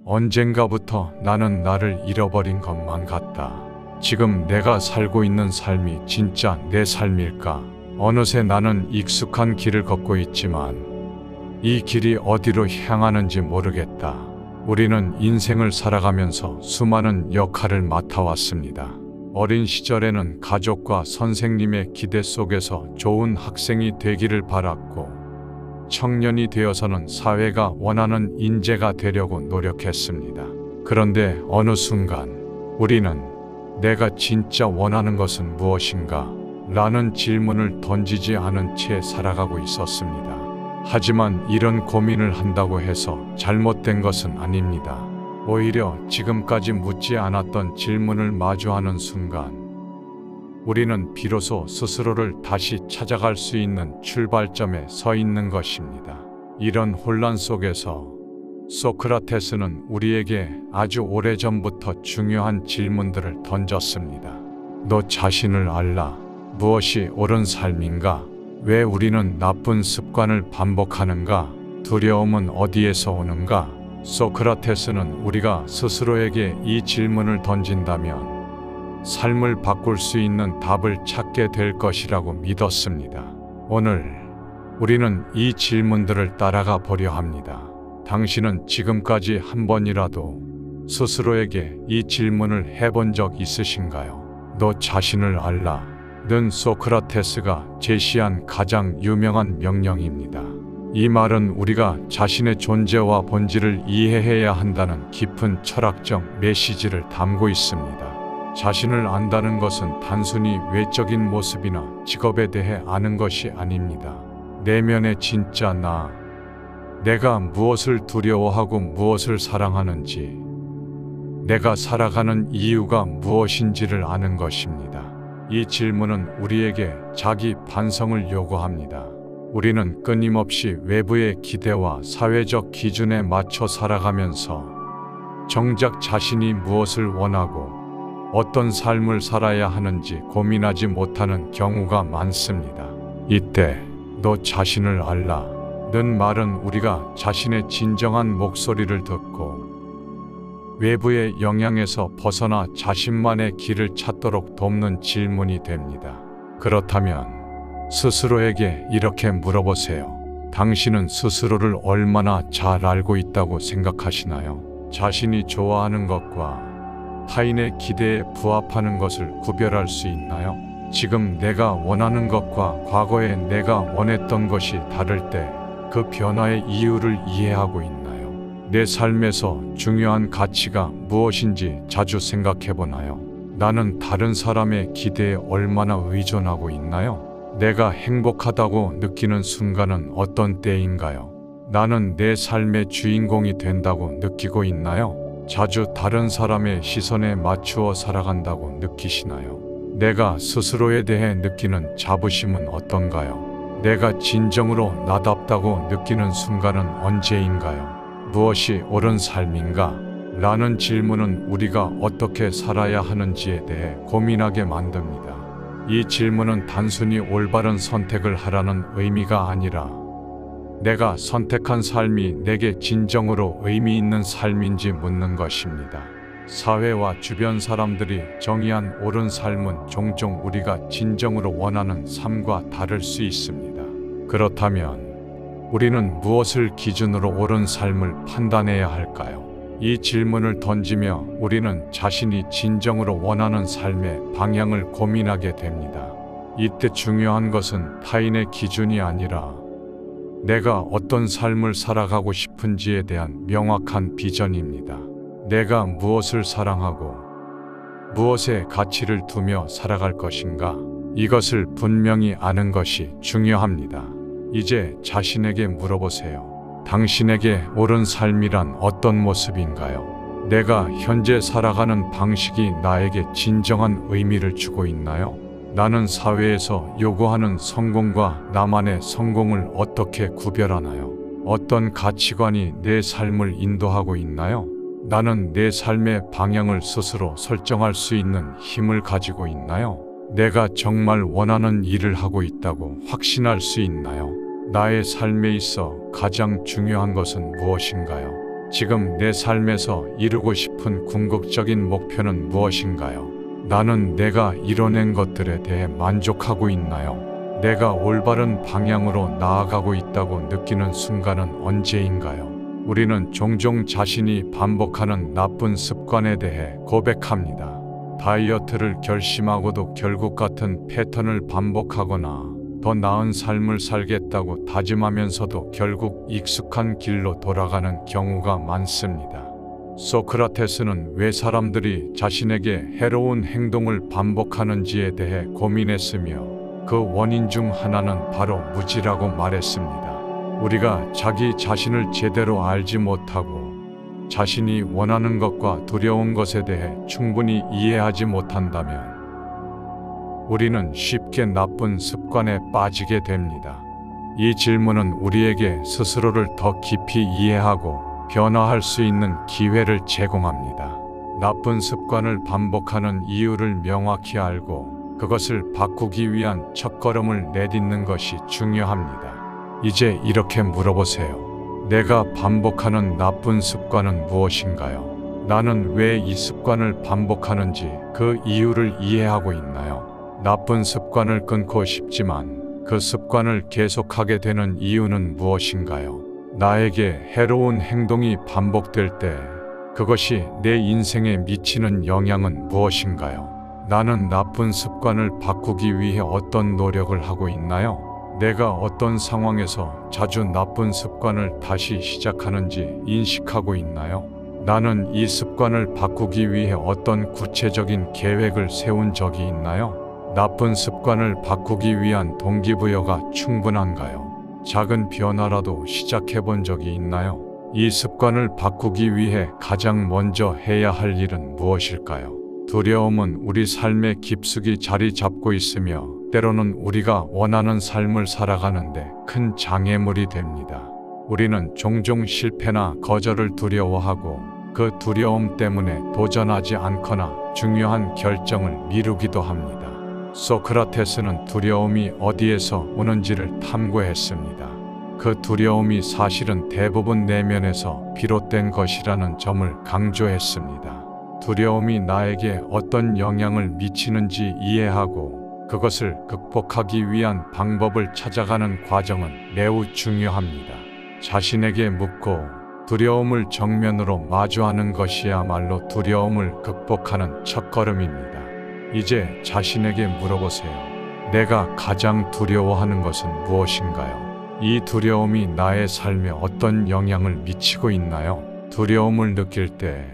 언젠가부터 나는 나를 잃어버린 것만 같다. 지금 내가 살고 있는 삶이 진짜 내 삶일까? 어느새 나는 익숙한 길을 걷고 있지만 이 길이 어디로 향하는지 모르겠다. 우리는 인생을 살아가면서 수많은 역할을 맡아왔습니다. 어린 시절에는 가족과 선생님의 기대 속에서 좋은 학생이 되기를 바랐고, 청년이 되어서는 사회가 원하는 인재가 되려고 노력했습니다. 그런데 어느 순간 우리는 내가 진짜 원하는 것은 무엇인가? 라는 질문을 던지지 않은 채 살아가고 있었습니다. 하지만 이런 고민을 한다고 해서 잘못된 것은 아닙니다. 오히려 지금까지 묻지 않았던 질문을 마주하는 순간 우리는 비로소 스스로를 다시 찾아갈 수 있는 출발점에 서 있는 것입니다. 이런 혼란 속에서 소크라테스는 우리에게 아주 오래전부터 중요한 질문들을 던졌습니다. 너 자신을 알라. 무엇이 옳은 삶인가? 왜 우리는 나쁜 습관을 반복하는가? 두려움은 어디에서 오는가? 소크라테스는 우리가 스스로에게 이 질문을 던진다면 삶을 바꿀 수 있는 답을 찾게 될 것이라고 믿었습니다. 오늘 우리는 이 질문들을 따라가 보려 합니다. 당신은 지금까지 한 번이라도 스스로에게 이 질문을 해본 적 있으신가요? 너 자신을 알라. 는 소크라테스가 제시한 가장 유명한 명령입니다. 이 말은 우리가 자신의 존재와 본질을 이해해야 한다는 깊은 철학적 메시지를 담고 있습니다. 자신을 안다는 것은 단순히 외적인 모습이나 직업에 대해 아는 것이 아닙니다. 내면의 진짜 나, 내가 무엇을 두려워하고 무엇을 사랑하는지, 내가 살아가는 이유가 무엇인지를 아는 것입니다. 이 질문은 우리에게 자기 반성을 요구합니다. 우리는 끊임없이 외부의 기대와 사회적 기준에 맞춰 살아가면서 정작 자신이 무엇을 원하고 어떤 삶을 살아야 하는지 고민하지 못하는 경우가 많습니다. 이때 너 자신을 알라. 는 말은 우리가 자신의 진정한 목소리를 듣고 외부의 영향에서 벗어나 자신만의 길을 찾도록 돕는 질문이 됩니다. 그렇다면 스스로에게 이렇게 물어보세요. 당신은 스스로를 얼마나 잘 알고 있다고 생각하시나요? 자신이 좋아하는 것과 타인의 기대에 부합하는 것을 구별할 수 있나요? 지금 내가 원하는 것과 과거에 내가 원했던 것이 다를 때 그 변화의 이유를 이해하고 있나요? 내 삶에서 중요한 가치가 무엇인지 자주 생각해 보나요? 나는 다른 사람의 기대에 얼마나 의존하고 있나요? 내가 행복하다고 느끼는 순간은 어떤 때인가요? 나는 내 삶의 주인공이 된다고 느끼고 있나요? 자주 다른 사람의 시선에 맞추어 살아간다고 느끼시나요? 내가 스스로에 대해 느끼는 자부심은 어떤가요? 내가 진정으로 나답다고 느끼는 순간은 언제인가요? 무엇이 옳은 삶인가? 라는 질문은 우리가 어떻게 살아야 하는지에 대해 고민하게 만듭니다. 이 질문은 단순히 올바른 선택을 하라는 의미가 아니라 내가 선택한 삶이 내게 진정으로 의미 있는 삶인지 묻는 것입니다. 사회와 주변 사람들이 정의한 옳은 삶은 종종 우리가 진정으로 원하는 삶과 다를 수 있습니다. 그렇다면 우리는 무엇을 기준으로 옳은 삶을 판단해야 할까요? 이 질문을 던지며 우리는 자신이 진정으로 원하는 삶의 방향을 고민하게 됩니다. 이때 중요한 것은 타인의 기준이 아니라 내가 어떤 삶을 살아가고 싶은지에 대한 명확한 비전입니다. 내가 무엇을 사랑하고 무엇에 가치를 두며 살아갈 것인가? 이것을 분명히 아는 것이 중요합니다. 이제 자신에게 물어보세요. 당신에게 옳은 삶이란 어떤 모습인가요? 내가 현재 살아가는 방식이 나에게 진정한 의미를 주고 있나요? 나는 사회에서 요구하는 성공과 나만의 성공을 어떻게 구별하나요? 어떤 가치관이 내 삶을 인도하고 있나요? 나는 내 삶의 방향을 스스로 설정할 수 있는 힘을 가지고 있나요? 내가 정말 원하는 일을 하고 있다고 확신할 수 있나요? 나의 삶에 있어 가장 중요한 것은 무엇인가요? 지금 내 삶에서 이루고 싶은 궁극적인 목표는 무엇인가요? 나는 내가 이뤄낸 것들에 대해 만족하고 있나요? 내가 올바른 방향으로 나아가고 있다고 느끼는 순간은 언제인가요? 우리는 종종 자신이 반복하는 나쁜 습관에 대해 고백합니다. 다이어트를 결심하고도 결국 같은 패턴을 반복하거나 더 나은 삶을 살겠다고 다짐하면서도 결국 익숙한 길로 돌아가는 경우가 많습니다. 소크라테스는 왜 사람들이 자신에게 해로운 행동을 반복하는지에 대해 고민했으며 그 원인 중 하나는 바로 무지라고 말했습니다. 우리가 자기 자신을 제대로 알지 못하고 자신이 원하는 것과 두려운 것에 대해 충분히 이해하지 못한다면 우리는 쉽게 나쁜 습관에 빠지게 됩니다. 이 질문은 우리에게 스스로를 더 깊이 이해하고 변화할 수 있는 기회를 제공합니다. 나쁜 습관을 반복하는 이유를 명확히 알고 그것을 바꾸기 위한 첫걸음을 내딛는 것이 중요합니다. 이제 이렇게 물어보세요. 내가 반복하는 나쁜 습관은 무엇인가요? 나는 왜 이 습관을 반복하는지 그 이유를 이해하고 있나요? 나쁜 습관을 끊고 싶지만 그 습관을 계속하게 되는 이유는 무엇인가요? 나에게 해로운 행동이 반복될 때 그것이 내 인생에 미치는 영향은 무엇인가요? 나는 나쁜 습관을 바꾸기 위해 어떤 노력을 하고 있나요? 내가 어떤 상황에서 자주 나쁜 습관을 다시 시작하는지 인식하고 있나요? 나는 이 습관을 바꾸기 위해 어떤 구체적인 계획을 세운 적이 있나요? 나쁜 습관을 바꾸기 위한 동기부여가 충분한가요? 작은 변화라도 시작해 본 적이 있나요? 이 습관을 바꾸기 위해 가장 먼저 해야 할 일은 무엇일까요? 두려움은 우리 삶에 깊숙이 자리 잡고 있으며 때로는 우리가 원하는 삶을 살아가는데 큰 장애물이 됩니다. 우리는 종종 실패나 거절을 두려워하고 그 두려움 때문에 도전하지 않거나 중요한 결정을 미루기도 합니다. 소크라테스는 두려움이 어디에서 오는지를 탐구했습니다. 그 두려움이 사실은 대부분 내면에서 비롯된 것이라는 점을 강조했습니다. 두려움이 나에게 어떤 영향을 미치는지 이해하고 그것을 극복하기 위한 방법을 찾아가는 과정은 매우 중요합니다. 자신에게 묻고 두려움을 정면으로 마주하는 것이야말로 두려움을 극복하는 첫걸음입니다. 이제 자신에게 물어보세요. 내가 가장 두려워하는 것은 무엇인가요? 이 두려움이 나의 삶에 어떤 영향을 미치고 있나요? 두려움을 느낄 때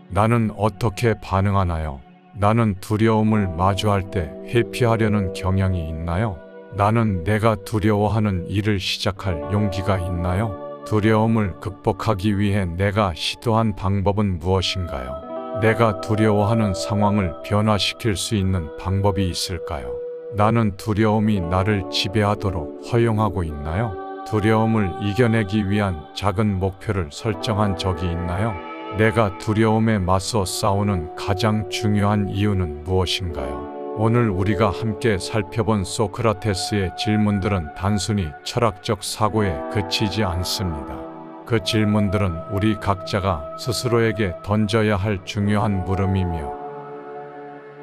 나는 어떻게 반응하나요? 나는 두려움을 마주할 때 회피하려는 경향이 있나요? 나는 내가 두려워하는 일을 시작할 용기가 있나요? 두려움을 극복하기 위해 내가 시도한 방법은 무엇인가요? 내가 두려워하는 상황을 변화시킬 수 있는 방법이 있을까요? 나는 두려움이 나를 지배하도록 허용하고 있나요? 두려움을 이겨내기 위한 작은 목표를 설정한 적이 있나요? 내가 두려움에 맞서 싸우는 가장 중요한 이유는 무엇인가요? 오늘 우리가 함께 살펴본 소크라테스의 질문들은 단순히 철학적 사고에 그치지 않습니다. 그 질문들은 우리 각자가 스스로에게 던져야 할 중요한 물음이며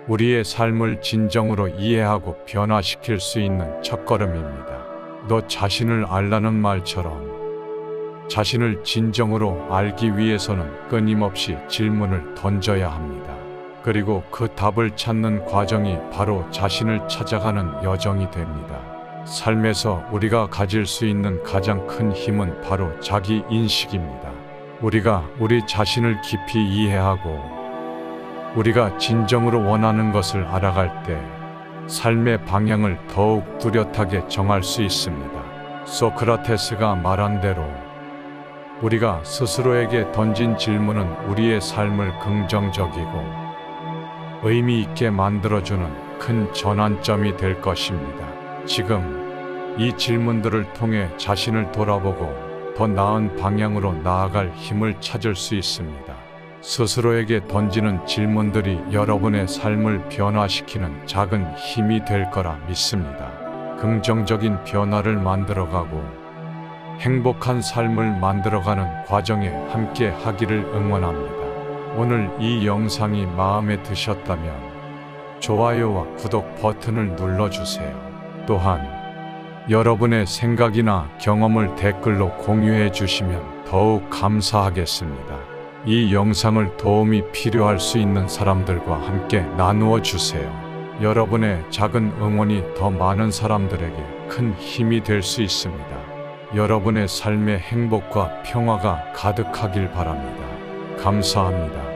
우리의 삶을 진정으로 이해하고 변화시킬 수 있는 첫걸음입니다. 너 자신을 알라는 말처럼 자신을 진정으로 알기 위해서는 끊임없이 질문을 던져야 합니다. 그리고 그 답을 찾는 과정이 바로 자신을 찾아가는 여정이 됩니다. 삶에서 우리가 가질 수 있는 가장 큰 힘은 바로 자기 인식입니다. 우리가 우리 자신을 깊이 이해하고 우리가 진정으로 원하는 것을 알아갈 때 삶의 방향을 더욱 뚜렷하게 정할 수 있습니다. 소크라테스가 말한 대로 우리가 스스로에게 던진 질문은 우리의 삶을 긍정적이고 의미 있게 만들어주는 큰 전환점이 될 것입니다. 지금 이 질문들을 통해 자신을 돌아보고 더 나은 방향으로 나아갈 힘을 찾을 수 있습니다. 스스로에게 던지는 질문들이 여러분의 삶을 변화시키는 작은 힘이 될 거라 믿습니다. 긍정적인 변화를 만들어가고 행복한 삶을 만들어가는 과정에 함께 하기를 응원합니다. 오늘 이 영상이 마음에 드셨다면 좋아요와 구독 버튼을 눌러주세요. 또한 여러분의 생각이나 경험을 댓글로 공유해 주시면 더욱 감사하겠습니다. 이 영상을 도움이 필요할 수 있는 사람들과 함께 나누어 주세요. 여러분의 작은 응원이 더 많은 사람들에게 큰 힘이 될 수 있습니다. 여러분의 삶에 행복과 평화가 가득하길 바랍니다. 감사합니다.